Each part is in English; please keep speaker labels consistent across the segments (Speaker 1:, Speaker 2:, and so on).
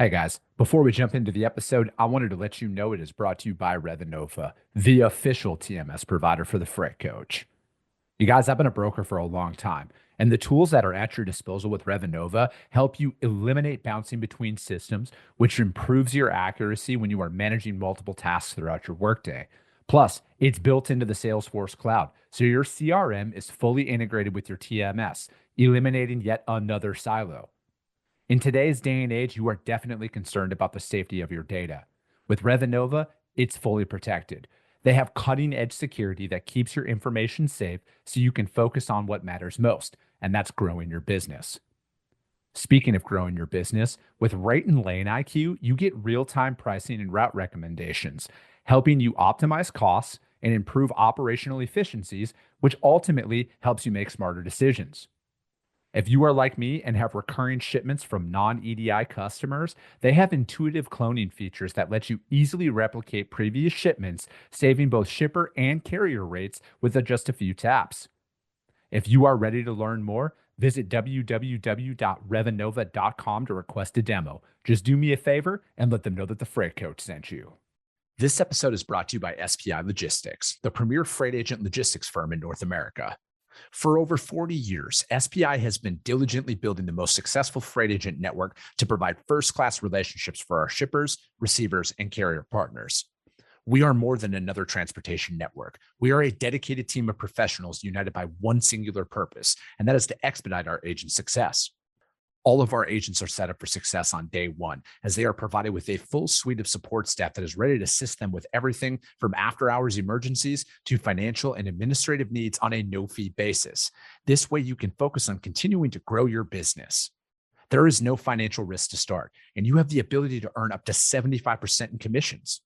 Speaker 1: Hey guys, before we jump into the episode, I wanted to let you know it is brought to you by Revinova, the official TMS provider for the Freight Coach. You guys, I've been a broker for a long time, and the tools that are at your disposal with Revinova help you eliminate bouncing between systems, which improves your accuracy when you are managing multiple tasks throughout your workday. Plus, it's built into the Salesforce cloud, so your CRM is fully integrated with your TMS, eliminating yet another silo. In today's day and age, you are definitely concerned about the safety of your data. With Revinova, it's fully protected. They have cutting edge security that keeps your information safe so you can focus on what matters most, and that's growing your business. Speaking of growing your business, with Rate and Lane IQ, you get real time pricing and route recommendations, helping you optimize costs and improve operational efficiencies, which ultimately helps you make smarter decisions. If you are like me and have recurring shipments from non EDI customers, they have intuitive cloning features that let you easily replicate previous shipments, saving both shipper and carrier rates with just a few taps. If you are ready to learn more, visit www.revinova.com to request a demo. Just do me a favor and let them know that the Freight Coach sent you. This episode is brought to you by SPI Logistics, the premier freight agent logistics firm in North America. For over 40 years, SPI has been diligently building the most successful freight agent network to provide first-class relationships for our shippers, receivers, and carrier partners. We are more than another transportation network. We are a dedicated team of professionals united by one singular purpose, and that is to expedite our agent success. All of our agents are set up for success on day one, as they are provided with a full suite of support staff that is ready to assist them with everything from after-hours emergencies to financial and administrative needs on a no-fee basis. This way, you can focus on continuing to grow your business. There is no financial risk to start, and you have the ability to earn up to 75% in commissions.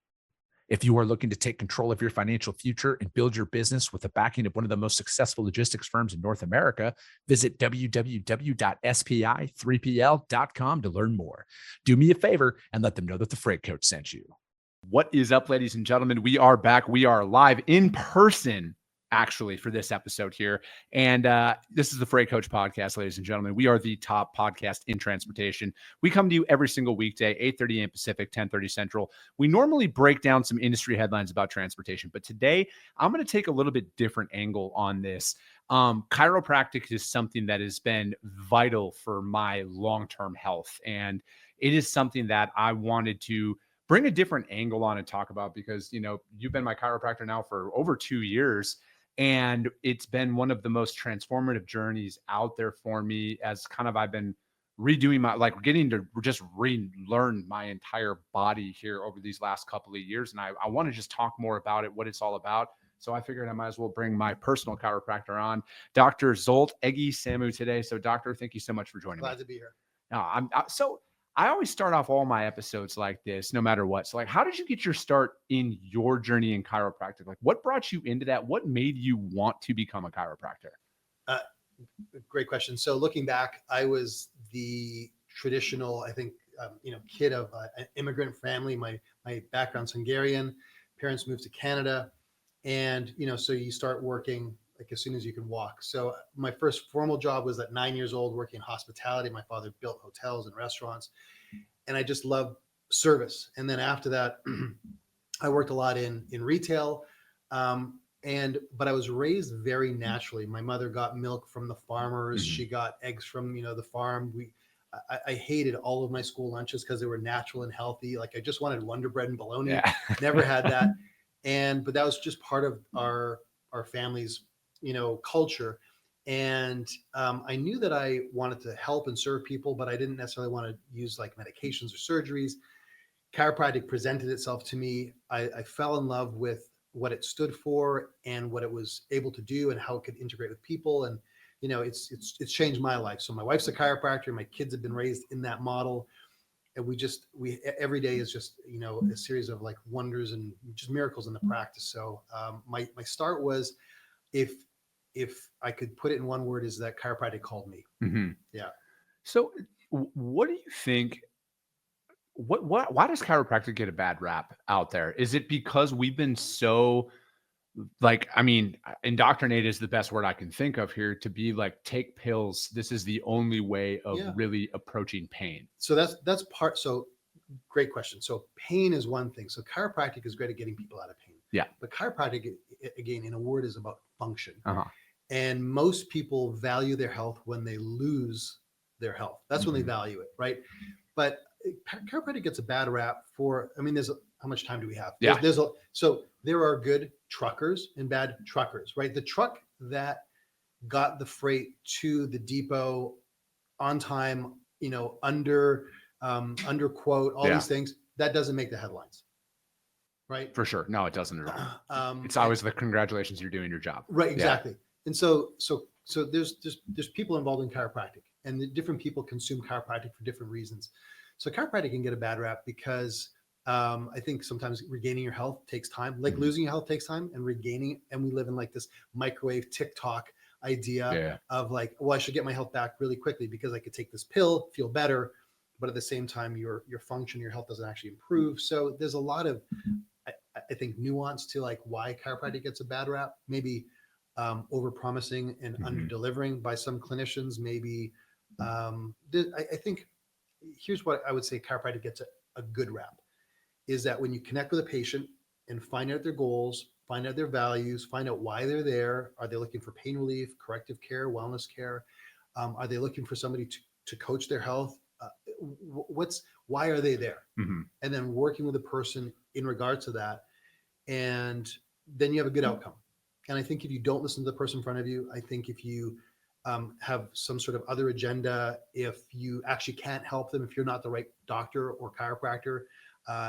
Speaker 1: If you are looking to take control of your financial future and build your business with the backing of one of the most successful logistics firms in North America, visit www.spi3pl.com to learn more. Do me a favor and let them know that the Freight Coach sent you. What is up, ladies and gentlemen? We are back. We are live in person, actually, for this episode here. And this is the Freight Coach podcast, ladies and gentlemen. We are the top podcast in transportation. We come to you every single weekday, 8:30 a.m. Pacific, 10:30 Central. We normally break down some industry headlines about transportation, but today I'm going to take a little bit different angle on this. Chiropractic is something that has been vital for my long-term health. And it is something that I wanted to bring a different angle on and talk about because, you've been my chiropractor now for over 2 years. And it's been one of the most transformative journeys out there for me as kind of I've been redoing getting to just relearn my entire body here over these last couple of years. And I want to just talk more about it, what it's all about. So I figured I might as well bring my personal chiropractor on, Dr. Zsolt Egey-Samu today. So doctor, thank you so much for joining me.
Speaker 2: Glad to be here.
Speaker 1: I always start off all my episodes like this, no matter what. So how did you get your start in your journey in chiropractic? What brought you into that? What made you want to become a chiropractor?
Speaker 2: Great question. So looking back, I was the traditional, I think, kid of an immigrant family. My background's Hungarian. Parents moved to Canada. And, so you start working as soon as you can walk. So my first formal job was at 9 years old, working in hospitality. My father built hotels and restaurants, and I just loved service. And then after that, I worked a lot in retail. But I was raised very naturally. My mother got milk from the farmers. Mm-hmm. She got eggs from, the farm. I hated all of my school lunches because they were natural and healthy. I just wanted Wonder Bread and bologna. Yeah. Never had that. But that was just part of our family's culture. And I knew that I wanted to help and serve people, but I didn't necessarily want to use medications or surgeries. Chiropractic presented itself to me. I fell in love with what it stood for and what it was able to do and how it could integrate with people. And, it's changed my life. So my wife's a chiropractor. My kids have been raised in that model. And we every day is just, a series of wonders and just miracles in the practice. So my start was, if I could put it in one word, is that chiropractic called me.
Speaker 1: Mm-hmm.
Speaker 2: Yeah.
Speaker 1: So what do you think, why does chiropractic get a bad rap out there? Is it because we've been so indoctrinated is the best word I can think of here, to be take pills. This is the only way of really approaching pain.
Speaker 2: So that's part. So great question. So pain is one thing. So chiropractic is great at getting people out of pain.
Speaker 1: Yeah.
Speaker 2: But chiropractic, again, in a word, is about function.
Speaker 1: Uh-huh.
Speaker 2: And most people value their health when they lose their health. That's when they
Speaker 1: Mhm.
Speaker 2: value it, right? But chiropractic gets a bad rap for, I mean, how much time do we have?
Speaker 1: Yeah.
Speaker 2: So there are good truckers and bad truckers, right? The truck that got the freight to the depot on time, under quote, all
Speaker 1: Yeah.
Speaker 2: these things, that doesn't make the headlines, right?
Speaker 1: For sure. No, it doesn't at all. It's
Speaker 2: And-
Speaker 1: always the congratulations, you're doing your job.
Speaker 2: Right,
Speaker 1: Yeah.
Speaker 2: exactly. And so there's people involved in chiropractic, and the different people consume chiropractic for different reasons. So chiropractic can get a bad rap because I think sometimes regaining your health takes time. Like
Speaker 1: Mhm.
Speaker 2: losing your health takes time, and regaining. And we live in like this microwave TikTok idea
Speaker 1: Yeah.
Speaker 2: of like, well, I should get my health back really quickly because I could take this pill, feel better, but at the same time, your function, your health doesn't actually improve. So there's a lot of I think nuance to like why chiropractic gets a bad rap. Maybe over promising and
Speaker 1: Mhm.
Speaker 2: under delivering by some clinicians. Maybe I think here's what I would say chiropractic gets a good rap is that when you connect with a patient and find out their goals, find out their values, find out why they're there. Are they looking for pain relief, corrective care, wellness care? Are they looking for somebody to coach their health? Why are they there?
Speaker 1: Mhm.
Speaker 2: And then working with a person in regards to that, and then you have a good outcome. And I think if you don't listen to the person in front of you, I think if you have some sort of other agenda, if you actually can't help them, if you're not the right doctor or chiropractor,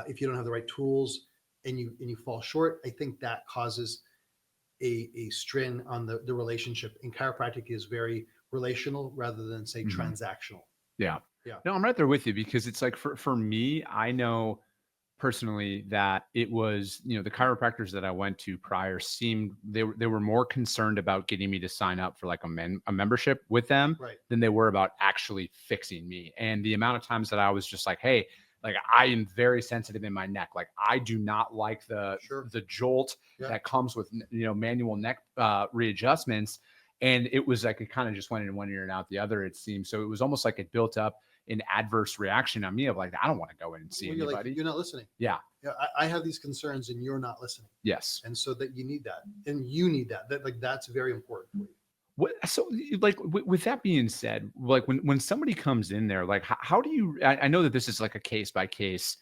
Speaker 2: if you don't have the right tools and you fall short, I think that causes a strain on the relationship. And chiropractic is very relational rather than say
Speaker 1: Mhm.
Speaker 2: transactional.
Speaker 1: Yeah.
Speaker 2: Yeah.
Speaker 1: No, I'm right there with you because it's like for me, I know personally that it was, the chiropractors that I went to prior seemed they were more concerned about getting me to sign up for like a membership with them
Speaker 2: Right.
Speaker 1: than they were about actually fixing me. And the amount of times that I was just like, hey, like I am very sensitive in my neck. Like I do not like the
Speaker 2: Sure.
Speaker 1: the jolt
Speaker 2: Yeah.
Speaker 1: that comes with manual neck readjustments. And it was like it kind of just went in one ear and out the other, it seemed. So it was almost like it built up an adverse reaction on me of like, I don't want to go in and see
Speaker 2: Well,
Speaker 1: anybody.
Speaker 2: you're not listening.
Speaker 1: Yeah.
Speaker 2: Yeah, I have these concerns and you're not listening.
Speaker 1: Yes.
Speaker 2: And so that you need that, and you need that that's very important for you.
Speaker 1: So like with that being said, like when somebody comes in there, like how do you, I know that this is like a case by case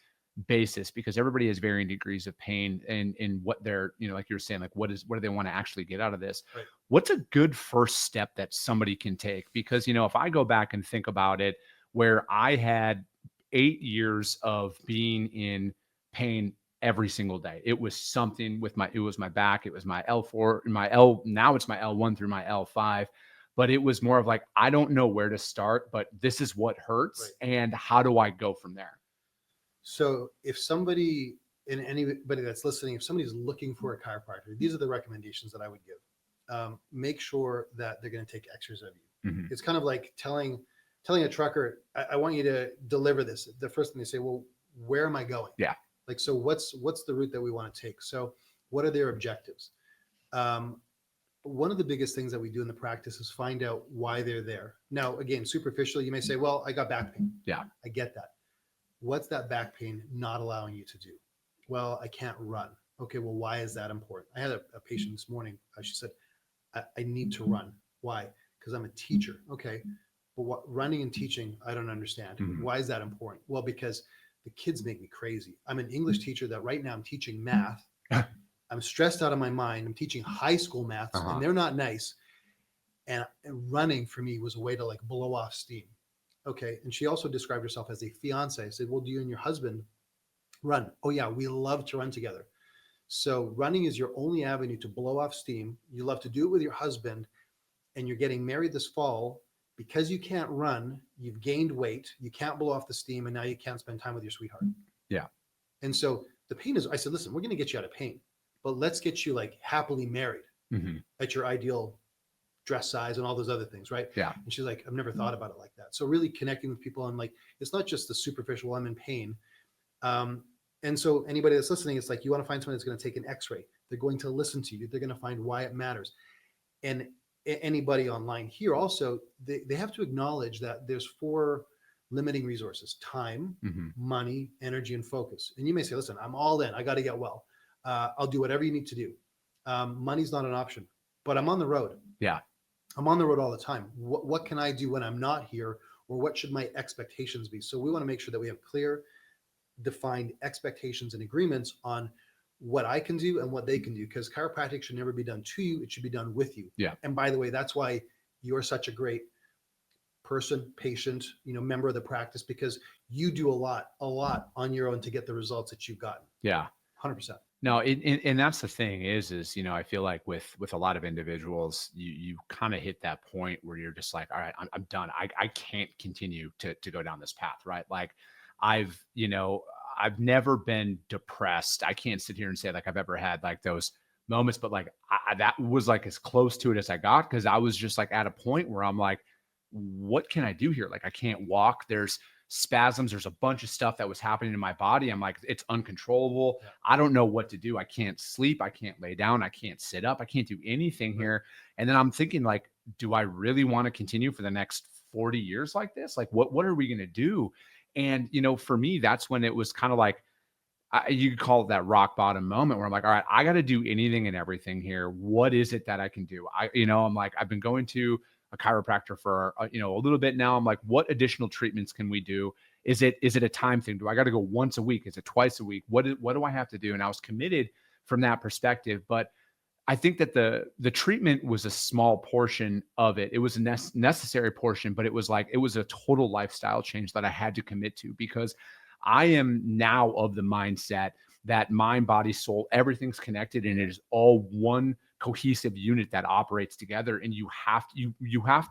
Speaker 1: basis because everybody has varying degrees of pain and in what they're, like you're saying, like what do they want to actually get out of this?
Speaker 2: Right.
Speaker 1: What's a good first step that somebody can take? Because, if I go back and think about it, where I had 8 years of being in pain every single day. It was something with it was my back, it was my L4, now it's my L1 through my L5. But it was more of like, I don't know where to start, but this is what hurts.
Speaker 2: Right.
Speaker 1: And how do I go from there?
Speaker 2: So if somebody, and anybody that's listening, if somebody's looking for a chiropractor, these are the recommendations that I would give. Make sure that they're going to take X-rays of you.
Speaker 1: Mhm.
Speaker 2: It's kind of like telling a trucker, I want you to deliver this. The first thing they say, well, where am I going?
Speaker 1: Yeah.
Speaker 2: Like, so what's the route that we want to take? So what are their objectives? One of the biggest things that we do in the practice is find out why they're there. Now, again, superficially, you may say, well, I got back pain.
Speaker 1: Yeah.
Speaker 2: I get that. What's that back pain not allowing you to do? Well, I can't run. Okay, well, why is that important? I had a patient this morning. She said, I need to run. Why? Because I'm a teacher. Okay, but what running and teaching, I don't understand.
Speaker 1: Mhm.
Speaker 2: Why is that important? Well, because the kids make me crazy. I'm an English teacher that right now I'm teaching math. I'm stressed out of my mind. I'm teaching high school maths,
Speaker 1: Uh-huh.
Speaker 2: and they're not nice. And running for me was a way to like blow off steam. Okay. And she also described herself as a fiance. I said, well, do you and your husband run? Oh, yeah, we love to run together. So running is your only avenue to blow off steam. You love to do it with your husband, and you're getting married this fall. Because you can't run, you've gained weight, you can't blow off the steam, and now you can't spend time with your sweetheart.
Speaker 1: Yeah.
Speaker 2: And so the pain is, I said, listen, we're going to get you out of pain, but let's get you like happily married
Speaker 1: Mm-hmm.
Speaker 2: at your ideal dress size and all those other things, right?
Speaker 1: Yeah.
Speaker 2: And she's like, I've never thought about it like that. So really connecting with people and like, it's not just the superficial, I'm in pain. And so anybody that's listening, it's like, you want to find someone that's going to take an X-ray. They're going to listen to you. They're going to find why it matters. And anybody online here also, they have to acknowledge that there's 4 limiting resources, time,
Speaker 1: Hmm.
Speaker 2: money, energy, and focus. And you may say, listen, I'm all in. I got to get well. I'll do whatever you need to do. Money's not an option, but I'm on the road.
Speaker 1: Yeah.
Speaker 2: I'm on the road all the time. What can I do when I'm not here? Or what should my expectations be? So we want to make sure that we have clear, defined expectations and agreements on what I can do and what they can do, because chiropractic should never be done to you. It should be done with you.
Speaker 1: Yeah.
Speaker 2: And by the way, that's why you're such a great person, patient, member of the practice, because you do a lot on your own to get the results that you've gotten.
Speaker 1: Yeah.
Speaker 2: 100%.
Speaker 1: No, and that's the thing is, I feel like with a lot of individuals, you kind of hit that point where you're just like, all right, I'm done. I can't continue to go down this path, right? Like I've never been depressed. I can't sit here and say like I've ever had like those moments, but like that was like as close to it as I got, because I was just like at a point where I'm like, what can I do here? Like I can't walk. There's spasms. There's a bunch of stuff that was happening in my body. I'm like, it's uncontrollable.
Speaker 2: Yeah.
Speaker 1: I don't know what to do. I can't sleep. I can't lay down. I can't sit up. I can't do anything here. And then I'm thinking like, do I really want to continue for the next 40 years like this? Like, what are we going to do? And, for me, that's when it was kind of like, you could call it that rock bottom moment where I'm like, all right, I got to do anything and everything here. What is it that I can do? I'm like, I've been going to a chiropractor for, a little bit now. I'm like, what additional treatments can we do? Is it a time thing? Do I got to go once a week? Is it twice a week? What do I have to do? And I was committed from that perspective, but I think that the treatment was a small portion of it. It was a necessary portion, but it was a total lifestyle change that I had to commit to, because I am now of the mindset that mind, body, soul, everything's connected, and it is all one cohesive unit that operates together. And you have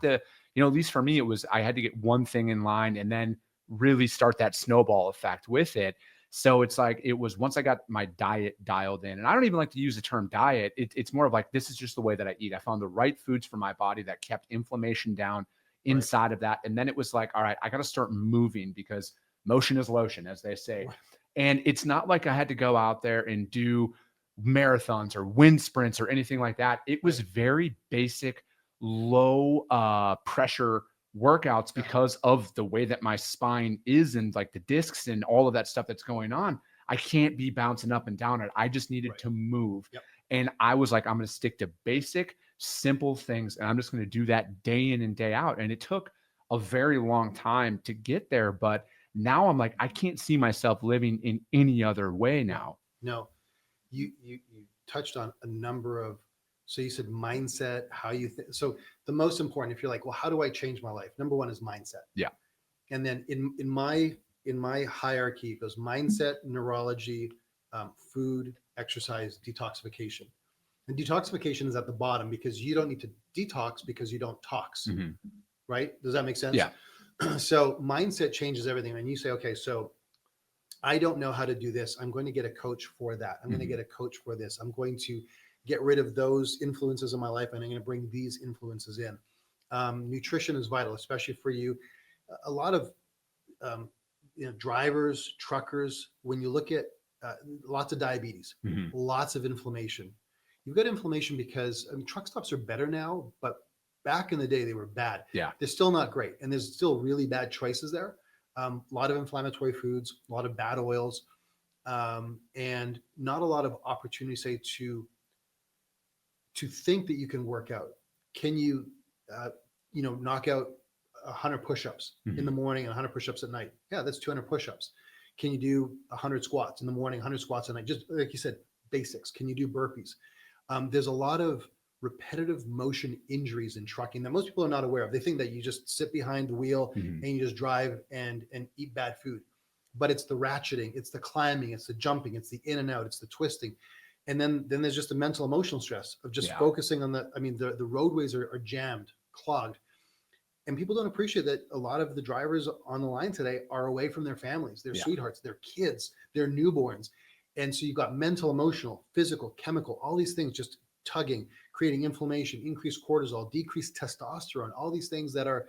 Speaker 1: to, at least for me, I had to get one thing in line and then really start that snowball effect with it. So it's like, it was once I got my diet dialed in, and I don't even like to use the term diet. It's more of like, this is just the way that I eat. I found the right foods for my body that kept inflammation down inside of that. And then it was like, all right, I got to start moving, because motion is lotion, as they say. And it's not like I had to go out there and do marathons or wind sprints or anything like that. It was very basic, low pressure workouts, because of the way that my spine is and like the discs and all of that stuff that's going on. I can't be bouncing up and down it. I just needed to move.
Speaker 2: Yep.
Speaker 1: And I was like, I'm going to stick to basic, simple things. And I'm just going to do that day in and day out. And it took a very long time to get there. But now I'm like, I can't see myself living in any other way now.
Speaker 2: No, you touched on a number of, so you said mindset, how you think. So the most important, if you're like, well, how do I change my life? Number one is mindset.
Speaker 1: Yeah.
Speaker 2: And then in my hierarchy, it goes mindset, neurology, food, exercise, detoxification. And detoxification is at the bottom, because you don't need to detox because you don't tox.
Speaker 1: Mm-hmm.
Speaker 2: Right? Does that make sense?
Speaker 1: Yeah.
Speaker 2: So mindset changes everything. And you say, okay, so I don't know how to do this. I'm going to get a coach for that. I'm going to get a coach for this. I'm going to get rid of those influences in my life, and I'm going to bring these influences in. Nutrition is vital, especially for you. A lot of drivers, truckers, when you look at lots of diabetes, lots of inflammation. You've got inflammation because truck stops are better now, but back in the day they were bad.
Speaker 1: Yeah.
Speaker 2: They're still not great, and there's still really bad choices there. A lot of inflammatory foods, a lot of bad oils, and not a lot of opportunity, say, to think that you can work out. Can you, knock out 100 push-ups in the morning and 100 push-ups at night? Yeah, that's 200 push-ups. Can you do 100 squats in the morning, 100 squats at night? Just like you said, basics. Can you do burpees? There's a lot of repetitive motion injuries in trucking that most people are not aware of. They think that you just sit behind the wheel and you just drive and eat bad food. But it's the ratcheting, it's the climbing, it's the jumping, it's the in and out, it's the twisting. And then there's just the mental emotional stress of just focusing on the roadways are jammed, clogged. And people don't appreciate that a lot of the drivers on the line today are away from their families, their sweethearts, their kids, their newborns. And so you've got mental, emotional, physical, chemical, all these things just tugging, creating inflammation, increased cortisol, decreased testosterone, all these things that are,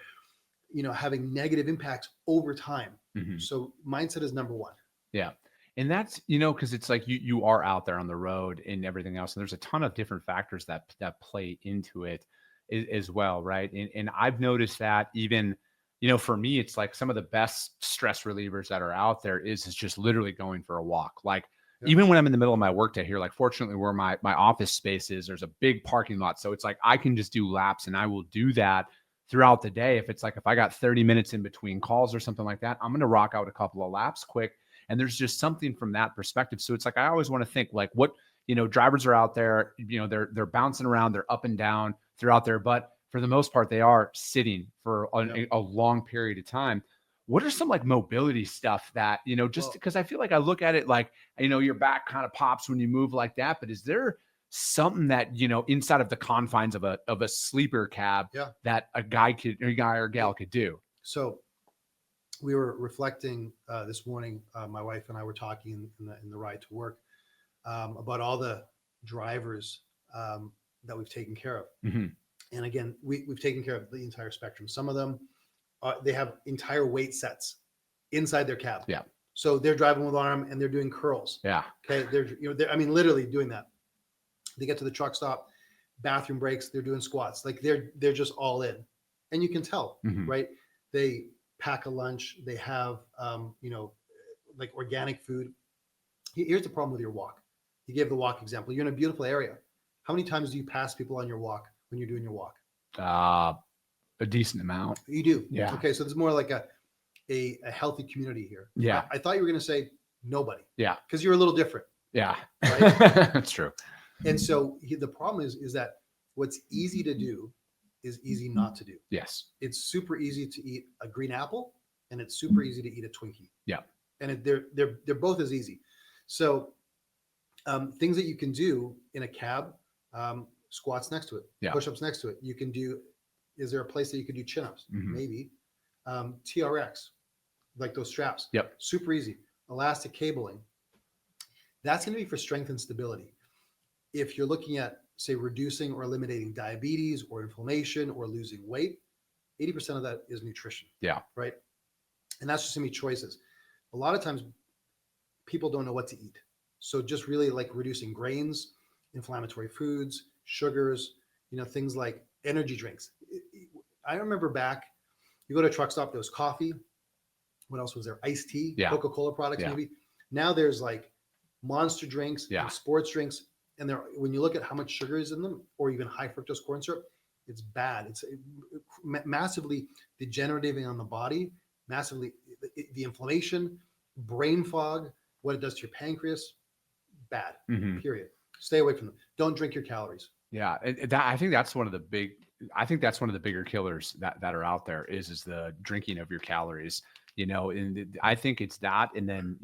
Speaker 2: having negative impacts over time. So mindset is number one.
Speaker 1: Yeah. And that's, because it's like you are out there on the road and everything else. And there's a ton of different factors that play into it as well. Right. And I've noticed that even, for me, it's like some of the best stress relievers that are out there is just literally going for a walk. Like
Speaker 2: Yeah.
Speaker 1: even when I'm in the middle of my workday here, like fortunately where my office space is, there's a big parking lot. So it's like I can just do laps, and I will do that throughout the day. If I got 30 minutes in between calls or something like that, I'm going to rock out a couple of laps quick. And there's just something from that perspective. So it's like, I always want to think like what, drivers are out there, they're bouncing around, they're up and down throughout there, but for the most part, they are sitting for a long period of time. What are some like mobility stuff that, just because I feel like I look at it like, your back kind of pops when you move like that, but is there something that, inside of the confines of a sleeper cab that a guy or gal could do?
Speaker 2: So we were reflecting this morning, my wife and I were talking in the ride to work about all the drivers that we've taken care of.
Speaker 1: Mm-hmm.
Speaker 2: And again, we've taken care of the entire spectrum. Some of them, they have entire weight sets inside their cab.
Speaker 1: Yeah.
Speaker 2: So they're driving with arm and they're doing curls.
Speaker 1: Yeah.
Speaker 2: Okay. They're literally doing that. They get to the truck stop, bathroom breaks, they're doing squats. Like they're just all in. And you can tell, right? They pack a lunch. They have, like organic food. Here's the problem with your walk. You gave the walk example. You're in a beautiful area. How many times do you pass people on your walk when you're doing your walk?
Speaker 1: A decent amount.
Speaker 2: You do.
Speaker 1: Yeah.
Speaker 2: Okay. So there's more like a healthy community here.
Speaker 1: Yeah.
Speaker 2: I thought you were going to say nobody.
Speaker 1: Yeah.
Speaker 2: Because you're a little different.
Speaker 1: Yeah.
Speaker 2: Right?
Speaker 1: That's true.
Speaker 2: And so the problem is that what's easy to do is easy not to do.
Speaker 1: Yes.
Speaker 2: It's super easy to eat a green apple, and it's super easy to eat a Twinkie.
Speaker 1: Yeah.
Speaker 2: And they're both as easy. So things that you can do in a cab, squats next to it, push-ups next to it. You can do, is there a place that you could do chin-ups? Maybe. TRX, like those straps.
Speaker 1: Yep.
Speaker 2: Super easy. Elastic cabling. That's going to be for strength and stability. If you're looking at, say, reducing or eliminating diabetes or inflammation or losing weight, 80% of that is nutrition.
Speaker 1: Yeah.
Speaker 2: Right. And that's just going to be choices. A lot of times people don't know what to eat. So just really like reducing grains, inflammatory foods, sugars, things like energy drinks. I remember back, you go to a truck stop, there was coffee. What else was there? Iced tea, Coca-Cola products, maybe. Now there's like Monster drinks, and sports drinks. And when you look at how much sugar is in them, or even high fructose corn syrup, it's bad. It's massively degenerative on the body, massively the inflammation, brain fog, what it does to your pancreas, bad, period. Stay away from them. Don't drink your calories.
Speaker 1: Yeah. I think that's one of the bigger killers that are out there is the drinking of your calories, and I think it's that. And then,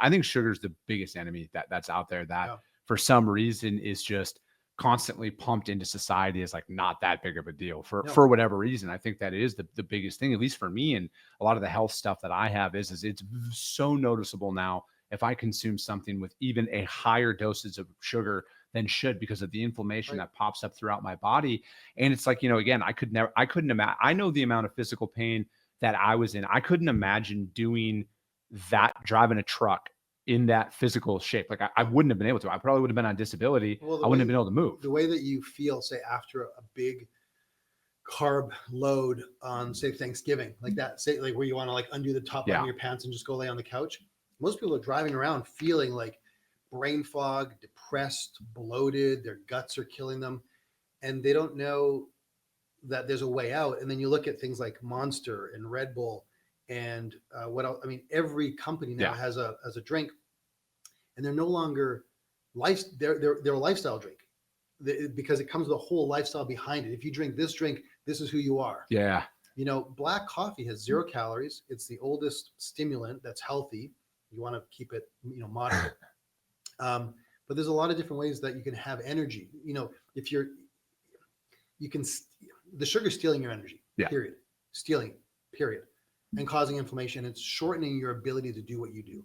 Speaker 1: I think sugar is the biggest enemy that's out there that for some reason is just constantly pumped into society as like not that big of a deal for whatever reason. I think that is the biggest thing, at least for me. And a lot of the health stuff that I have is it's so noticeable now if I consume something with even a higher dosage of sugar than should, because of the inflammation that pops up throughout my body. And it's like, again, I couldn't imagine, I know the amount of physical pain that I was in. I couldn't imagine doing that, driving a truck in that physical shape. Like I wouldn't have been able to. I probably would have been on disability. I wouldn't have been able to move.
Speaker 2: The way that you feel, say, after a big carb load on, say, Thanksgiving, like that, say, like where you want to like undo the top of your pants and just go lay on the couch. Most people are driving around feeling like brain fog, depressed, bloated, their guts are killing them, and they don't know that there's a way out. And then you look at things like Monster and Red Bull and what else? I mean, every company now has a drink, and they're no longer they're a lifestyle drink because it comes with a whole lifestyle behind it. If you drink, this is who you are.
Speaker 1: Yeah.
Speaker 2: Black coffee has 0 calories. It's the oldest stimulant that's healthy. You want to keep it, moderate. But there's a lot of different ways that you can have energy. If the sugar's stealing your energy, period. Stealing, period. And causing inflammation. It's shortening your ability to do what you do.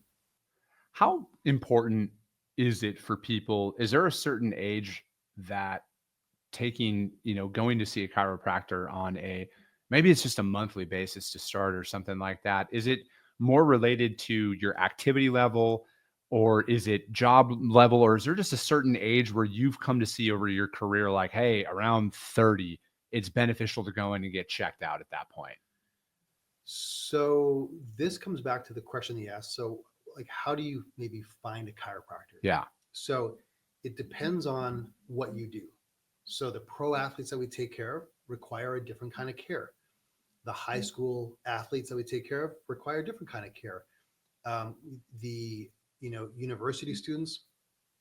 Speaker 1: How important is it for people? Is there a certain age that going to see a chiropractor on maybe it's just a monthly basis to start or something like that? Is it more related to your activity level, or is it job level, or is there just a certain age where you've come to see over your career, like, hey, around 30, it's beneficial to go in and get checked out at that point?
Speaker 2: So this comes back to the question you asked. So like, how do you maybe find a chiropractor?
Speaker 1: Yeah.
Speaker 2: So it depends on what you do. So the pro athletes that we take care of require a different kind of care. The high school athletes that we take care of require a different kind of care. The university students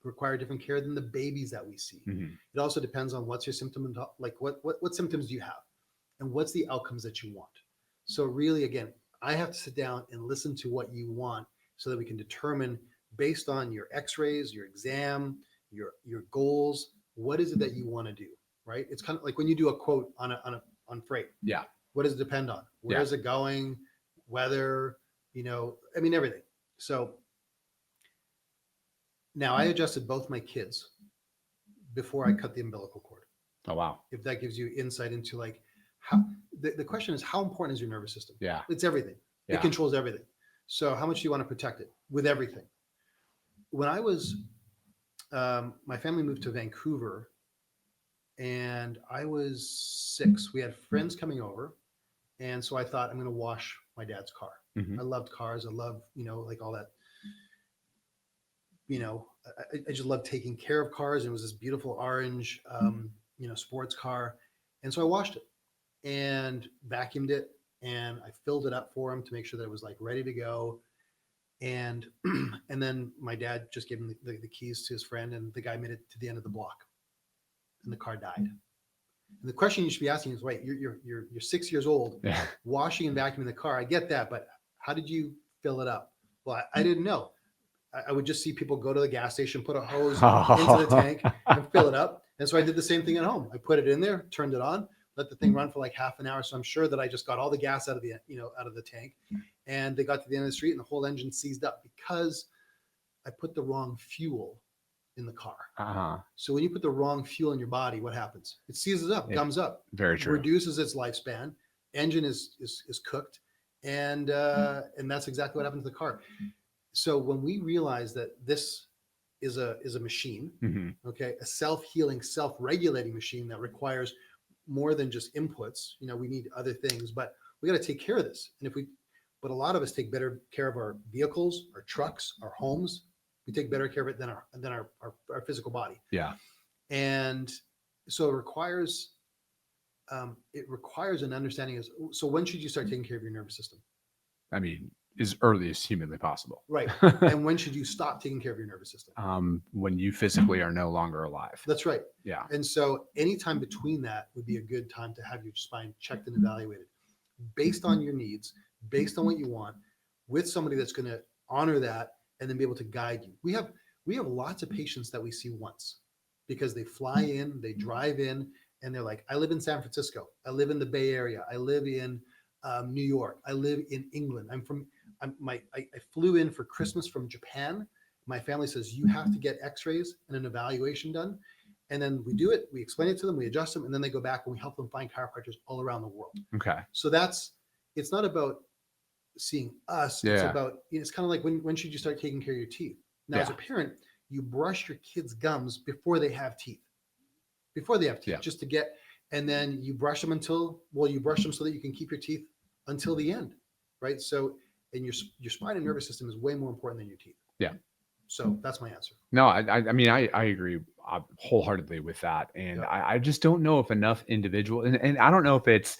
Speaker 2: require different care than the babies that we see.
Speaker 1: Mm-hmm.
Speaker 2: It also depends on what's your symptom, like what symptoms do you have, and what's the outcomes that you want. So really, again, I have to sit down and listen to what you want so that we can determine based on your X-rays, your exam, your goals, what is it that you want to do, right? It's kind of like when you do a quote on freight.
Speaker 1: Yeah.
Speaker 2: What does it depend on? Where is it going? Weather, I mean, everything. So now I adjusted both my kids before I cut the umbilical cord.
Speaker 1: Oh, wow.
Speaker 2: If that gives you insight into like how the question is, how important is your nervous system?
Speaker 1: Yeah.
Speaker 2: It's everything.
Speaker 1: Yeah.
Speaker 2: It controls everything. So how much do you want to protect it with everything? When I was, my family moved to Vancouver and I was 6. We had friends coming over. And so I thought I'm going to wash my dad's car.
Speaker 1: Mm-hmm.
Speaker 2: I loved cars. I love, like all that, I just love taking care of cars. And it was this beautiful orange, sports car. And so I washed it and vacuumed it and I filled it up for him to make sure that it was like ready to go. And, and then my dad just gave him the keys to his friend and the guy made it to the end of the block and the car died. And the question you should be asking is, wait, you're 6 years old, washing and vacuuming the car. I get that, but how did you fill it up? Well, I didn't know. I would just see people go to the gas station, put a hose into the tank and fill it up. And so I did the same thing at home. I put it in there, turned it on, let the thing run for like half an hour. So I'm sure that I just got all the gas out of the tank. And they got to the end of the street and the whole engine seized up because I put the wrong fuel in the car.
Speaker 1: Uh-huh.
Speaker 2: So when you put the wrong fuel in your body, what happens? It seizes up, gums up.
Speaker 1: Very true.
Speaker 2: Reduces its lifespan. Engine is cooked, and that's exactly what happened to the car. So when we realize that this is a machine,
Speaker 1: mm-hmm.
Speaker 2: okay, a self-healing, self-regulating machine that requires more than just inputs. We need other things, but we got to take care of this. But a lot of us take better care of our vehicles, our trucks, our homes. We take better care of it than our physical body.
Speaker 1: Yeah.
Speaker 2: And so it requires an understanding of, so when should you start taking care of your nervous system?
Speaker 1: I mean, as early as humanly possible.
Speaker 2: Right. And when should you stop taking care of your nervous system?
Speaker 1: When you physically are no longer alive.
Speaker 2: That's right.
Speaker 1: Yeah.
Speaker 2: And so anytime between that would be a good time to have your spine checked and evaluated based on your needs, based on what you want, with somebody that's going to honor that and then be able to guide you. We have lots of patients that we see once because they fly in, they drive in, and they're like, I live in San Francisco. I live in the Bay Area. I live in New York. I live in England. I flew in for Christmas from Japan. My family says, you have to get x-rays and an evaluation done. And then we do it. We explain it to them. We adjust them. And then they go back and we help them find chiropractors all around the world.
Speaker 1: Okay.
Speaker 2: So it's not about seeing us.
Speaker 1: Yeah.
Speaker 2: It's about, it's kind of like when should you start taking care of your teeth? Now, as a parent, you brush your kids' gums before they have teeth. Just to get, and then you brush them so that you can keep your teeth until the end, right? So, and your spine and nervous system is way more important than your teeth.
Speaker 1: Yeah.
Speaker 2: So that's my answer.
Speaker 1: No, I mean, I agree wholeheartedly with that. And I just don't know if enough and I don't know if it's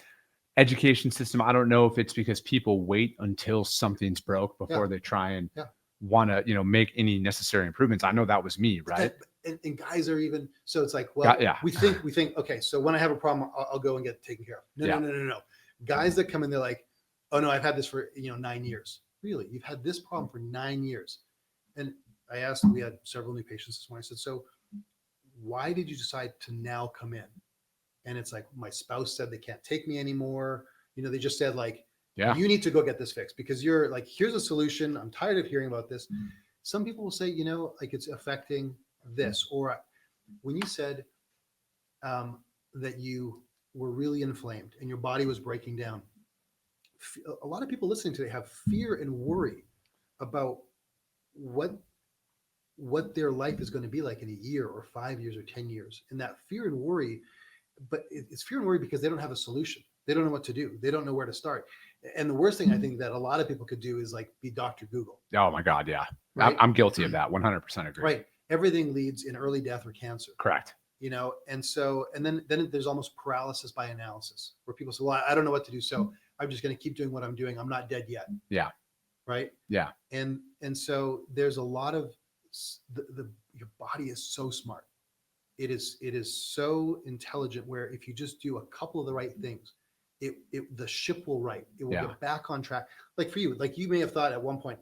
Speaker 1: education system. I don't know if it's because people wait until something's broke before they try and want to, make any necessary improvements. I know that was me, right?
Speaker 2: And guys are even, so it's like, well, we think, okay, so when I have a problem, I'll go and get it taken care of. No. Guys that come in, they're like, oh no, I've had this for, 9 years. Really? You've had this problem for 9 years. And I asked, we had several new patients this morning. I said, so why did you decide to now come in? And it's like, my spouse said they can't take me anymore. They just said like, you need to go get this fixed because you're like, here's a solution. I'm tired of hearing about this. Some people will say, like it's affecting this. Or when you said that you were really inflamed and your body was breaking down, a lot of people listening today have fear and worry about what their life is going to be like in a year or 5 years or 10 years. And that fear and worry, but it's fear and worry because they don't have a solution. They don't know what to do. They don't know where to start. And the worst thing I think that a lot of people could do is like be Dr. Google.
Speaker 1: Oh my God. Yeah.
Speaker 2: Right.
Speaker 1: I'm guilty of that. 100% agree.
Speaker 2: Right. Everything leads in early death or cancer.
Speaker 1: Correct.
Speaker 2: And so, and then there's almost paralysis by analysis where people say, well, I don't know what to do. So I'm just going to keep doing what I'm doing. I'm not dead yet.
Speaker 1: Yeah.
Speaker 2: Right.
Speaker 1: Yeah.
Speaker 2: And so there's a lot of your body is so smart. It is so intelligent where if you just do a couple of the right things, the ship will right. It will get back on track. Like for you, like you may have thought at one point,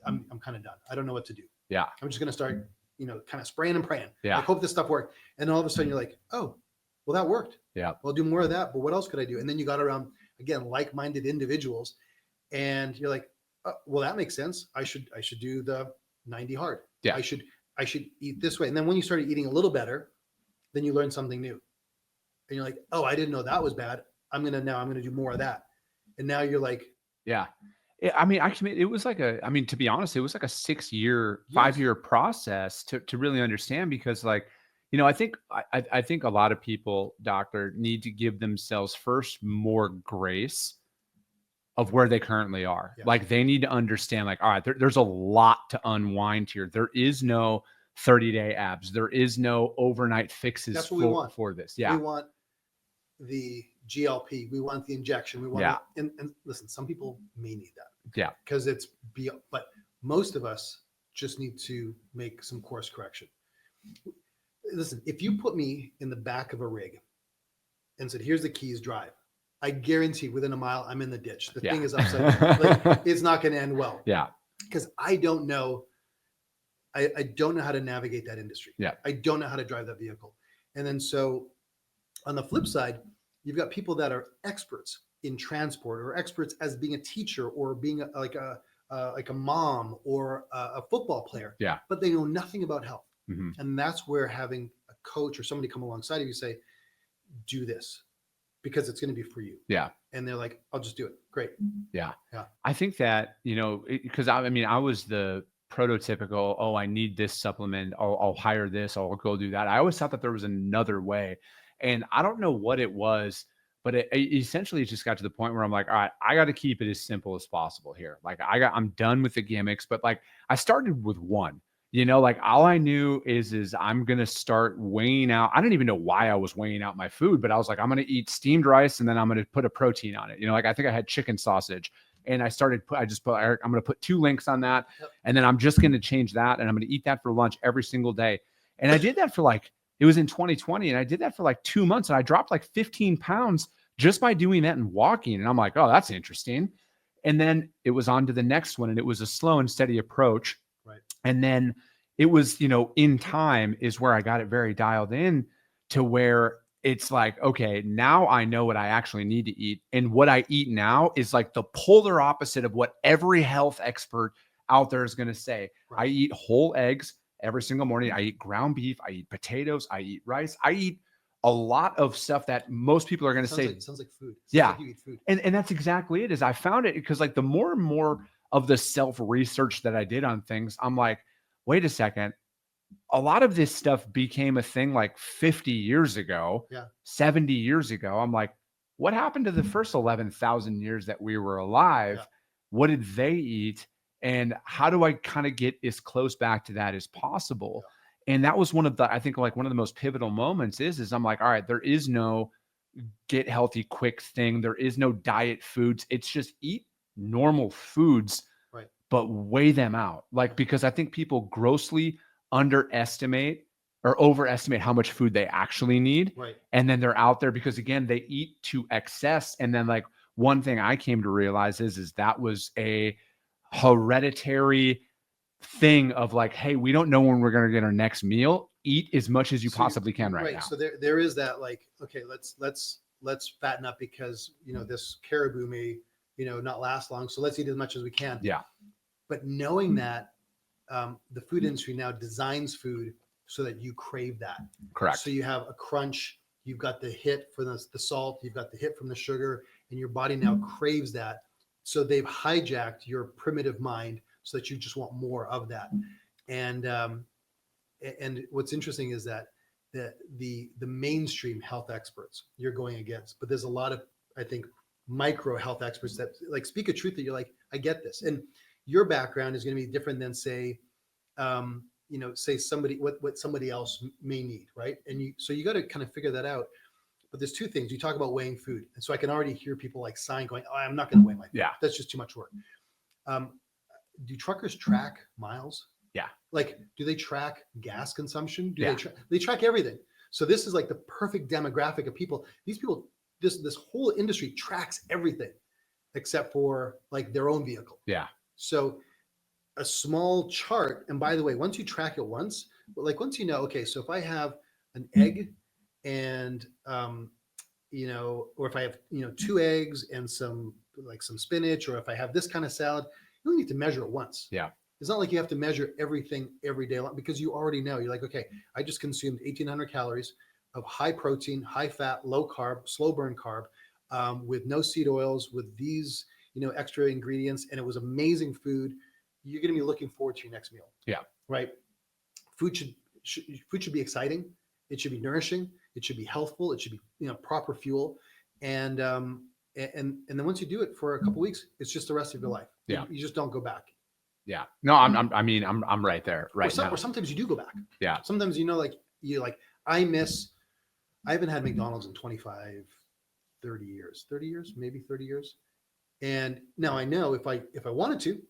Speaker 2: I'm kind of done. I don't know what to do.
Speaker 1: Yeah.
Speaker 2: I'm just going to start, kind of spraying and praying.
Speaker 1: Yeah.
Speaker 2: I hope this stuff worked. And then all of a sudden you're like, oh, well, that worked.
Speaker 1: Yeah.
Speaker 2: Well, I'll do more of that. But what else could I do? And then you got around, again, like-minded individuals. And you're like, oh, well, that makes sense. I should do the 90 hard.
Speaker 1: Yeah.
Speaker 2: I should eat this way. And then when you started eating a little better, then you learn something new. And you're like, oh, I didn't know that was bad. I'm going to do more of that. And now you're like,
Speaker 1: yeah. I mean, actually, it was like to be honest, it was like a 6-year, 5-year process to really understand, because like, I think a lot of people, doctor, need to give themselves first more grace of where they currently are.
Speaker 2: Yes.
Speaker 1: Like they need to understand like, all right, there's a lot to unwind here. There is no 30-day abs. There is no overnight fixes for this. Yeah.
Speaker 2: We want the GLP. We want the injection. We want and listen, some people may need that.
Speaker 1: Yeah.
Speaker 2: Because it's beyond, but most of us just need to make some course correction. Listen, if you put me in the back of a rig and said, here's the keys, drive, I guarantee within a mile I'm in the ditch. The thing is upside down. Like, it's not going to end well.
Speaker 1: Yeah.
Speaker 2: Because I don't know. I don't know how to navigate that industry.
Speaker 1: Yeah.
Speaker 2: I don't know how to drive that vehicle. And then so on the flip side, you've got people that are experts in transport or experts as being a teacher or being like a mom or a football player.
Speaker 1: Yeah.
Speaker 2: But they know nothing about health.
Speaker 1: Mm-hmm.
Speaker 2: And that's where having a coach or somebody come alongside of you say, do this because it's going to be for you.
Speaker 1: Yeah.
Speaker 2: And they're like, I'll just do it. Great.
Speaker 1: Yeah.
Speaker 2: Yeah.
Speaker 1: I think that, because I was the prototypical, oh, I need this supplement. I'll hire this. I'll go do that. I always thought that there was another way. And I don't know what it was, but it essentially just got to the point where I'm like, all right, I got to keep it as simple as possible here. Like I'm done with the gimmicks, but like I started with one. Like all I knew is I'm going to start weighing out. I don't even know why I was weighing out my food, but I was like, I'm going to eat steamed rice and then I'm going to put a protein on it. Like I think I had chicken sausage and I'm going to put 2 links on that. Yep. And then I'm just going to change that. And I'm going to eat that for lunch every single day. And I did that for it was in 2020. And I did that for 2 months and I dropped 15 pounds just by doing that and walking. And I'm like, oh, that's interesting. And then it was on to the next one and it was a slow and steady approach.
Speaker 2: Right.
Speaker 1: And then it was, in time is where I got it very dialed in to where it's like, okay, now I know what I actually need to eat. And what I eat now is like the polar opposite of what every health expert out there is going to say. Right. I eat whole eggs every single morning. I eat ground beef. I eat potatoes. I eat rice. I eat a lot of stuff that most people are going to say.
Speaker 2: Sounds like food.
Speaker 1: Yeah.
Speaker 2: Like you eat food.
Speaker 1: And that's exactly it. Is I found it because the more and more of the self-research that I did on things, I'm like, wait a second. A lot of this stuff became a thing 50 years ago, 70 years ago. I'm like, what happened to the first 11,000 years that we were alive? Yeah. What did they eat? And how do I kind of get as close back to that as possible? Yeah. And that was one of the most pivotal moments is I'm like, all right, there is no get healthy quick thing. There is no diet foods. It's just eat normal foods, right, but weigh them out. Because I think people grossly underestimate or overestimate how much food they actually need.
Speaker 2: Right.
Speaker 1: And then they're out there because again, they eat to excess. And then one thing I came to realize is that was a hereditary thing of hey, we don't know when we're going to get our next meal. Eat as much as you possibly can right now.
Speaker 2: So there is that okay, let's fatten up because this caribou may not last long. So let's eat as much as we can.
Speaker 1: Yeah.
Speaker 2: But knowing that the food industry now designs food so that you crave that.
Speaker 1: Correct.
Speaker 2: So you have a crunch, you've got the hit for the salt, you've got the hit from the sugar, and your body now craves that. So they've hijacked your primitive mind so that you just want more of that. And what's interesting is that the mainstream health experts you're going against, but there's a lot of, I think, micro health experts that like speak a truth that you're like, I get this. And your background is going to be different than say, say somebody, what somebody else may need. Right. And so you got to kind of figure that out. But there's two things. You talk about weighing food. And so I can already hear people like sighing going, oh, I'm not going to weigh my food.
Speaker 1: Yeah.
Speaker 2: That's just too much work. Do truckers track miles?
Speaker 1: Yeah.
Speaker 2: Like, do they track gas consumption?
Speaker 1: Yeah.
Speaker 2: They track everything. So this is like the perfect demographic of people. These people, this whole industry tracks everything except for like their own vehicle.
Speaker 1: Yeah.
Speaker 2: So a small chart. And by the way, once you track it once, once you know, okay, so if I have an egg and, or if I have, 2 eggs and some spinach, or if I have this kind of salad, you only need to measure it once.
Speaker 1: Yeah.
Speaker 2: It's not like you have to measure everything every day long, because you already know. You're like, okay, I just consumed 1,800 calories of high protein, high fat, low carb, slow burn carb, with no seed oils, with these, extra ingredients. And it was amazing food. You're going to be looking forward to your next meal.
Speaker 1: Yeah.
Speaker 2: Right. Food should be exciting. It should be nourishing. It should be healthful. It should be, proper fuel. And then once you do it for a couple of weeks, it's just the rest of your life.
Speaker 1: Yeah.
Speaker 2: You just don't go back.
Speaker 1: Yeah. No, I'm right there right now.
Speaker 2: Or sometimes you do go back.
Speaker 1: Yeah.
Speaker 2: Sometimes, I haven't had McDonald's in 25, 30 years, maybe 30 years. And now I know if I wanted to,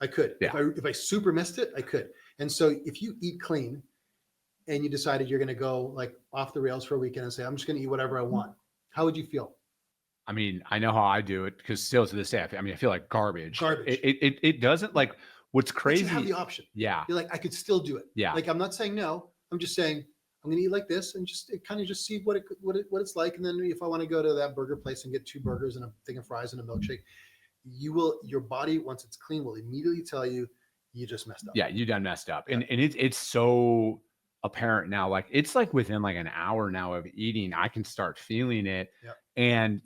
Speaker 2: I could.
Speaker 1: Yeah.
Speaker 2: If I super missed it, I could. And so if you eat clean and you decided you're going to go like off the rails for a weekend and say, I'm just going to eat whatever I want, how would you feel?
Speaker 1: I mean, I know how I do it, because still to this day, I feel like garbage.
Speaker 2: Garbage.
Speaker 1: It doesn't, like, what's crazy.
Speaker 2: But you have the option.
Speaker 1: Yeah.
Speaker 2: You're like, I could still do it.
Speaker 1: Yeah.
Speaker 2: Like, I'm not saying no. I'm just saying I'm going to eat like this and just kind of just see what it's like. And then if I want to go to that burger place and get 2 burgers and a thing of fries and a milkshake, your body, once it's clean, will immediately tell you just messed up.
Speaker 1: Yeah, you done messed up. And it's so apparent now. Like, it's like within like an hour now of eating, I can start feeling it.
Speaker 2: Yep.
Speaker 1: And,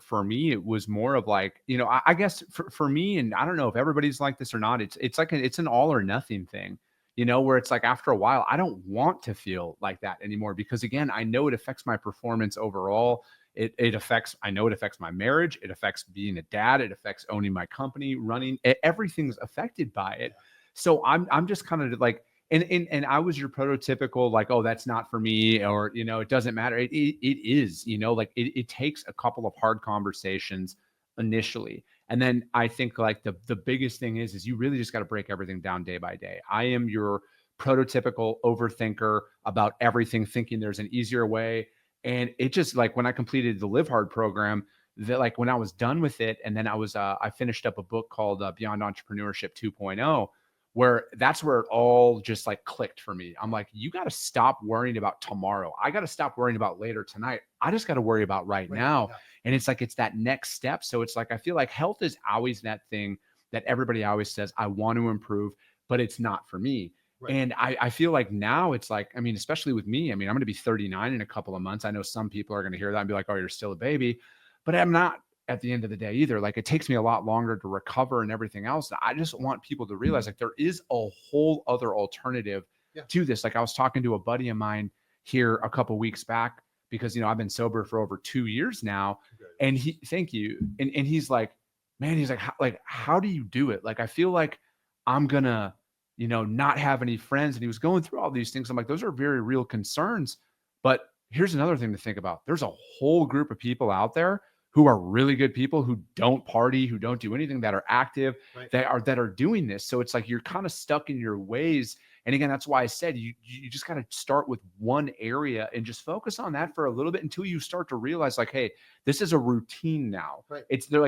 Speaker 1: for me, it was more of like, I guess for me, and I don't know if everybody's like this or not, it's like it's an all or nothing thing, where it's like after a while, I don't want to feel like that anymore, because again, I know it affects my performance overall. I know it affects my marriage. It affects being a dad. It affects owning my company, running. Everything's affected by it. So I'm just kind of like, and I was your prototypical, like, oh, that's not for me, or, it doesn't matter. It is, like it takes a couple of hard conversations initially. And then I think like the biggest thing is you really just got to break everything down day by day. I am your prototypical overthinker about everything, thinking there's an easier way. And it just, like, when I completed the Live Hard program, that, like, when I was done with it, and then I finished up a book called Beyond Entrepreneurship 2.0, where that's where it all just like clicked for me. I'm like, you got to stop worrying about tomorrow. I got to stop worrying about later tonight. I just got to worry about right now. Yeah. And it's like, it's that next step. So it's like, I feel like health is always that thing that everybody always says, I want to improve, but it's not for me. Right. And I feel like now it's like, especially with me, I'm going to be 39 in a couple of months. I know some people are going to hear that and be like, oh, you're still a baby, but I'm not at the end of the day either. Like, it takes me a lot longer to recover and everything else. I just want people to realize like there is a whole other alternative to this. Like, I was talking to a buddy of mine here a couple of weeks back, because, I've been sober for over 2 years now. And thank you. And he's like, man, he's like, how do you do it? Like, I feel like I'm gonna, not have any friends. And he was going through all these things. I'm like, those are very real concerns. But here's another thing to think about. There's a whole group of people out there who are really good people, who don't party, who don't do anything, that are active, right, that are doing this. So it's like, you're kind of stuck in your ways. And again, that's why I said you just got to start with one area and just focus on that for a little bit until you start to realize like, hey, this is a routine now. Right.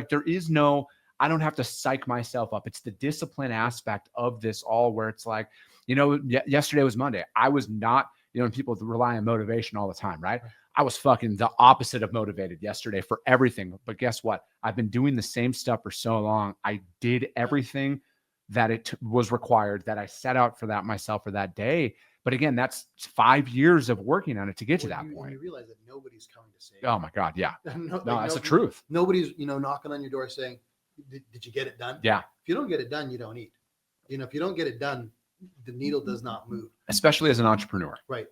Speaker 1: There is no, I don't have to psych myself up. It's the discipline aspect of this all, where it's like, yesterday was Monday. I was not, and people rely on motivation all the time, right? I was fucking the opposite of motivated yesterday for everything. But guess what? I've been doing the same stuff for so long. I did everything that it was required, that I set out for that myself for that day. But again, that's 5 years of working on it to get to that point.
Speaker 2: You realize that nobody's coming to say it.
Speaker 1: Oh my God. Yeah. No, that's the truth.
Speaker 2: Nobody's, knocking on your door saying, did you get it done?
Speaker 1: Yeah.
Speaker 2: If you don't get it done, you don't eat. If you don't get it done, the needle does not move.
Speaker 1: Especially as an entrepreneur.
Speaker 2: Right.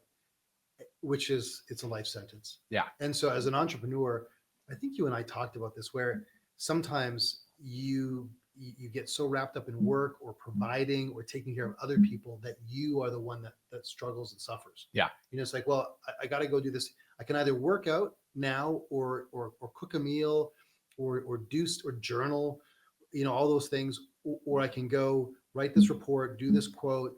Speaker 2: It's a life sentence.
Speaker 1: Yeah.
Speaker 2: And so as an entrepreneur, I think you and I talked about this, where sometimes you get so wrapped up in work or providing or taking care of other people that you are the one that struggles and suffers.
Speaker 1: Yeah.
Speaker 2: It's like, well, I got to go do this. I can either work out now or cook a meal or do or journal, all those things, or I can go write this report, do this quote,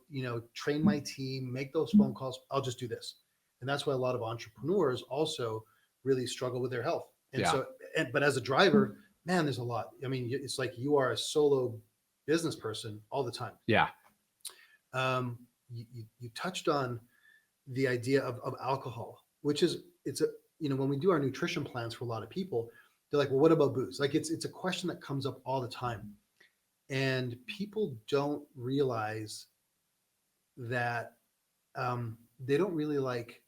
Speaker 2: train my team, make those phone calls. I'll just do this. And that's why a lot of entrepreneurs also really struggle with their health. And so, but as a driver, man, there's a lot. I mean, it's like you are a solo business person all the time.
Speaker 1: Yeah.
Speaker 2: You touched on the idea of alcohol, which is, when we do our nutrition plans for a lot of people, they're like, well, what about booze? Like it's a question that comes up all the time. And people don't realize that they don't really like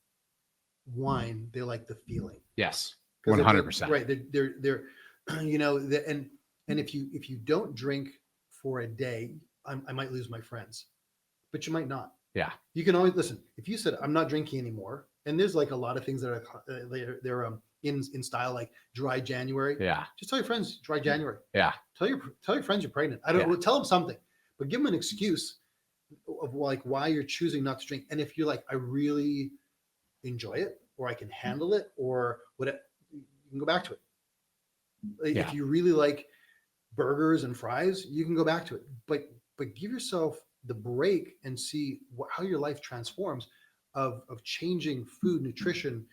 Speaker 2: wine. They like the feeling.
Speaker 1: Yes. 100%.
Speaker 2: Right. They're and if you don't drink for a day, I might lose my friends, but you might not.
Speaker 1: Yeah.
Speaker 2: You can always listen. If you said, I'm not drinking anymore, and there's like a lot of things that are they're in style, like dry January.
Speaker 1: Yeah.
Speaker 2: Just tell your friends dry January.
Speaker 1: Yeah.
Speaker 2: Tell your friends you're pregnant. I don't tell them something, but give them an excuse of like why you're choosing not to drink. And if you're like, I really enjoy it, or I can handle it, or whatever, you can go back to it. If you really like burgers and fries, you can go back to it. But give yourself the break and see how your life transforms of changing food, nutrition,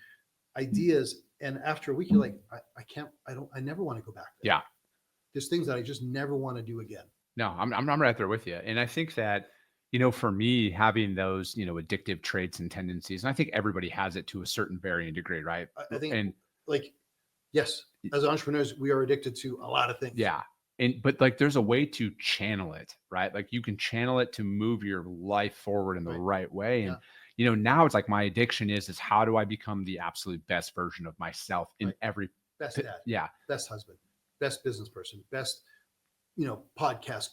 Speaker 2: ideas. And after a week, you're like, I never want to go back there.
Speaker 1: Yeah.
Speaker 2: There's things that I just never want to do again.
Speaker 1: No, I'm right there with you. And I think that, for me, having those, addictive traits and tendencies, and I think everybody has it to a certain varying degree, right?
Speaker 2: I think, yes, as entrepreneurs, we are addicted to a lot of things.
Speaker 1: Yeah. But like, there's a way to channel it, right? Like you can channel it to move your life forward in the right way. And, now it's like my addiction is how do I become the absolute best version of myself in every
Speaker 2: best dad, best husband, best business person, best, podcast,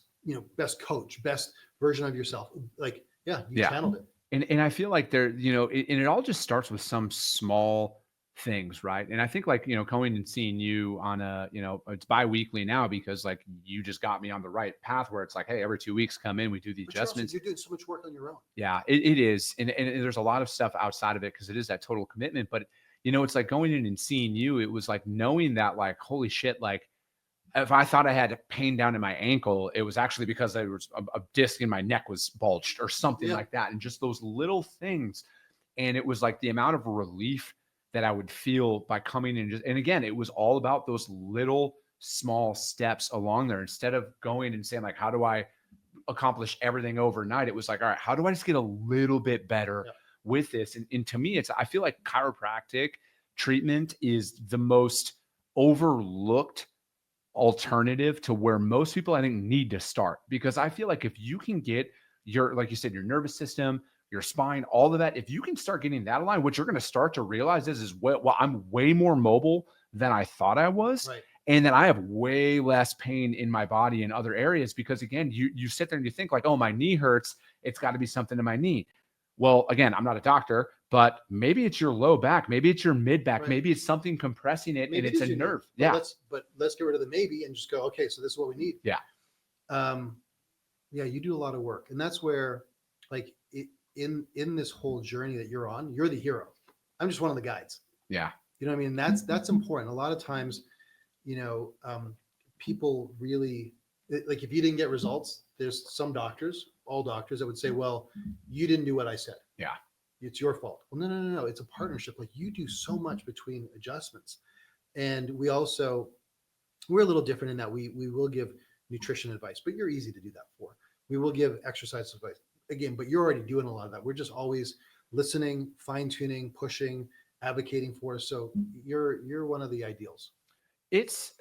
Speaker 2: best coach, best version of yourself. Like, you channeled it.
Speaker 1: And I feel like and it all just starts with some small things, right? And I think like, going and seeing you on it's bi-weekly now because like you just got me on the right path where it's like, hey, every 2 weeks come in, we do the adjustments.
Speaker 2: You're doing so much work on your own.
Speaker 1: Yeah, it is. And there's a lot of stuff outside of it because it is that total commitment. But, it's like going in and seeing you, it was like knowing that like, holy shit, like if I thought I had pain down in my ankle, it was actually because there was a disc in my neck was bulged or something like that. And just those little things. And it was like the amount of relief that I would feel by coming in and again, it was all about those little small steps along there. Instead of going and saying like, how do I accomplish everything overnight? It was like, all right, how do I just get a little bit better with this? And to me, I feel like chiropractic treatment is the most overlooked alternative to where most people I think need to start, because I feel like if you can get like you said, your nervous system, your spine, all of that, if you can start getting that aligned, what you're going to start to realize is well, I'm way more mobile than I thought I was.
Speaker 2: Right.
Speaker 1: And then I have way less pain in my body in other areas because again, you sit there and you think like, oh, my knee hurts. It's got to be something in my knee. Well, again, I'm not a doctor, but maybe it's your low back. Maybe it's your mid back. Right. Maybe it's something compressing it and it's a nerve.
Speaker 2: But let's get rid of the maybe and just go, okay, so this is what we need.
Speaker 1: Yeah.
Speaker 2: You do a lot of work. And that's where like in this whole journey that you're on, you're the hero. I'm just one of the guides.
Speaker 1: Yeah.
Speaker 2: You know what I mean? That's important. A lot of times, people really like if you didn't get results, there's some doctors, all doctors that would say, well, you didn't do what I said.
Speaker 1: Yeah.
Speaker 2: It's your fault. Well, no. It's a partnership. Like you do so much between adjustments. And we're a little different in that we will give nutrition advice, but you're easy to do that for. We will give exercise advice again, but you're already doing a lot of that. We're just always listening, fine tuning, pushing, advocating for us. So you're one of the ideals.
Speaker 1: It's,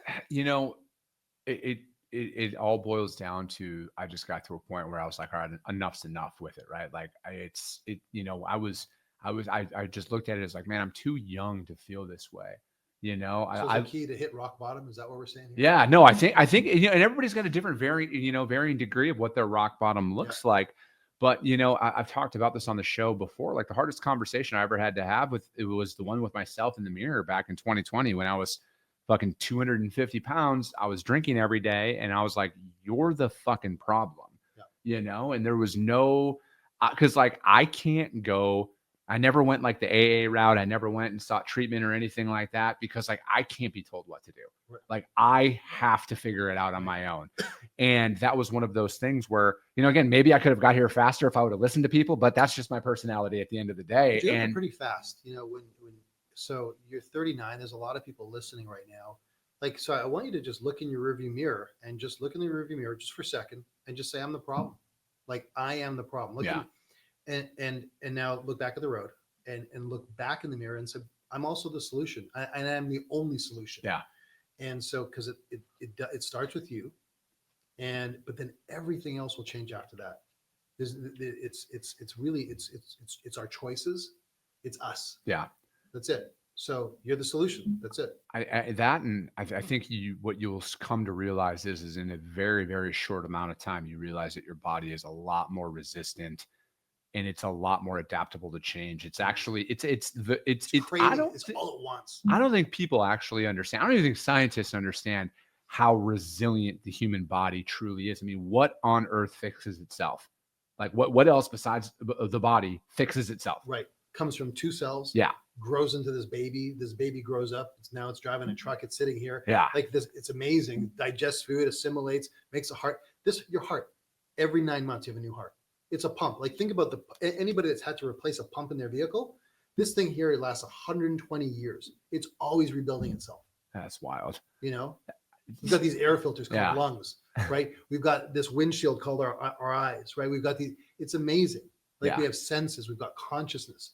Speaker 1: it all boils down to, I just got to a point where I was like, all right, enough's enough with it. Right. Like I just looked at it as like, man, I'm too young to feel this way. So
Speaker 2: the key to hit rock bottom. Is that what we're saying here?
Speaker 1: Yeah, no, I think, and everybody's got a different varying degree of what their rock bottom looks like. But, I've talked about this on the show before. Like the hardest conversation I ever had to have it was the one with myself in the mirror back in 2020 when I was fucking 250 pounds. I was drinking every day. And I was like, you're the fucking problem, and there was no, cause like I can't go, I never went like the AA route. I never went and sought treatment or anything like that because like I can't be told what to do.
Speaker 2: Right.
Speaker 1: Like I have to figure it out on my own. And that was one of those things where, again, maybe I could have got here faster if I would have listened to people, but that's just my personality at the end of the day.
Speaker 2: You're
Speaker 1: And
Speaker 2: pretty fast, so you're 39. There's a lot of people listening right now. Like, so I want you to just look in your rearview mirror and just look in the rearview mirror just for a second and just say, I'm the problem. Like I am the problem. Look and now look back at the road and look back in the mirror and say, I'm also the solution. And I'm the only solution.
Speaker 1: Yeah.
Speaker 2: And so, cause it starts with you but then everything else will change after that. It's really our choices. It's us.
Speaker 1: Yeah.
Speaker 2: That's it. So you're the solution. That's it.
Speaker 1: I think what you'll come to realize is in a very, very short amount of time, you realize that your body is a lot more resistant and it's a lot more adaptable to change. It's actually, it's
Speaker 2: crazy. It's all at once.
Speaker 1: I don't think people actually understand. I don't even think scientists understand how resilient the human body truly is. I mean, what on earth fixes itself? Like what else besides the body fixes itself?
Speaker 2: Right. Comes from two cells.
Speaker 1: Yeah.
Speaker 2: Grows into this baby. This baby grows up. It's driving a truck. It's sitting here.
Speaker 1: Yeah.
Speaker 2: Like this, it's amazing. Digests food, assimilates, makes a heart. Your heart, every 9 months, you have a new heart. It's a pump. Like think about anybody that's had to replace a pump in their vehicle. This thing here, it lasts 120 years. It's always rebuilding itself.
Speaker 1: That's wild.
Speaker 2: We've got these air filters called lungs, right? We've got this windshield called our eyes, right? We've got it's amazing. Like we have senses, we've got consciousness.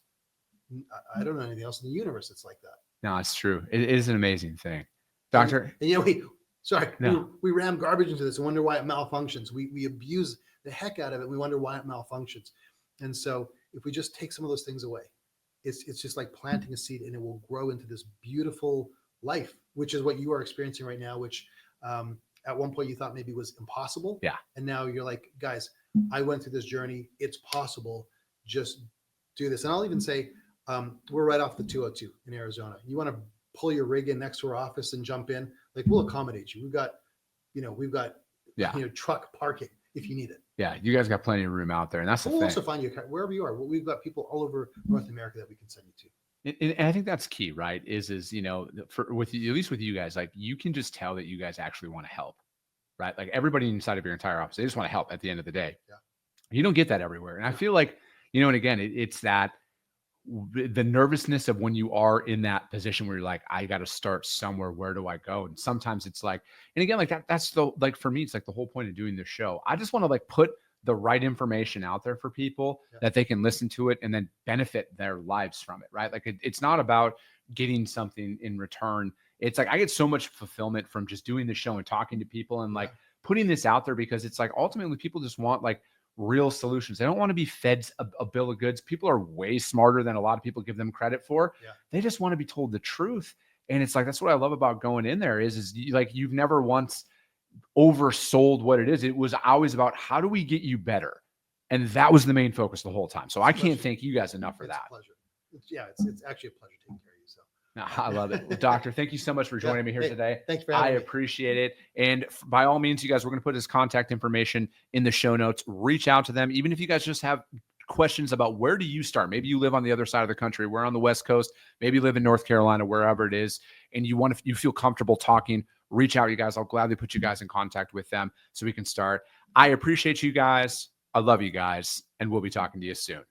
Speaker 2: I don't know anything else in the universe that's like that.
Speaker 1: No, it's true. It is an amazing thing. Doctor.
Speaker 2: And we ram garbage into this and wonder why it malfunctions. We abuse the heck out of it. We wonder why it malfunctions. And so if we just take some of those things away, it's just like planting a seed and it will grow into this beautiful life, which is what you are experiencing right now, which at one point you thought maybe was impossible.
Speaker 1: Yeah.
Speaker 2: And now you're like, guys, I went through this journey. It's possible. Just do this. And I'll even say, we're right off the 202 in Arizona. You want to pull your rig in next to our office and jump in, like we'll accommodate you. We've got truck parking if you need it.
Speaker 1: Yeah. You guys got plenty of room out there. And that's the thing.
Speaker 2: We'll also find you wherever you are. We've got people all over North America that we can send you to.
Speaker 1: And I think that's key, right? Is with you, at least with you guys, like you can just tell that you guys actually want to help, right? Like everybody inside of your entire office, they just want to help at the end of the day.
Speaker 2: Yeah.
Speaker 1: You don't get that everywhere. And I feel like, and again, it's that the nervousness of when you are in that position where you're like, I got to start somewhere. Where do I go? And sometimes it's like, and again, like that's for me, it's like the whole point of doing this show. I just want to like put the right information out there for people that they can listen to it and then benefit their lives from it. Right. Like it's not about getting something in return. It's like, I get so much fulfillment from just doing the show and talking to people and like putting this out there because it's like, ultimately people just want like real solutions. They don't want to be fed a bill of goods. People are way smarter than a lot of people give them credit for.
Speaker 2: Yeah.
Speaker 1: They just want to be told the truth. And it's like, that's what I love about going in there is like, you've never once oversold what it is. It was always about how do we get you better? And that was the main focus the whole time. So I can't thank you guys enough for that.
Speaker 2: It's a pleasure. It's actually a pleasure taking care of you. So.
Speaker 1: No, I love it. Well, Doctor, thank you so much for joining me here today.
Speaker 2: Thank you for having me.
Speaker 1: I appreciate it. And by all means, you guys, we're going to put his contact information in the show notes. Reach out to them. Even if you guys just have questions about where do you start? Maybe you live on the other side of the country. We're on the West Coast. Maybe you live in North Carolina, wherever it is. And you feel comfortable talking, reach out, you guys. I'll gladly put you guys in contact with them so we can start. I appreciate you guys. I love you guys. And we'll be talking to you soon.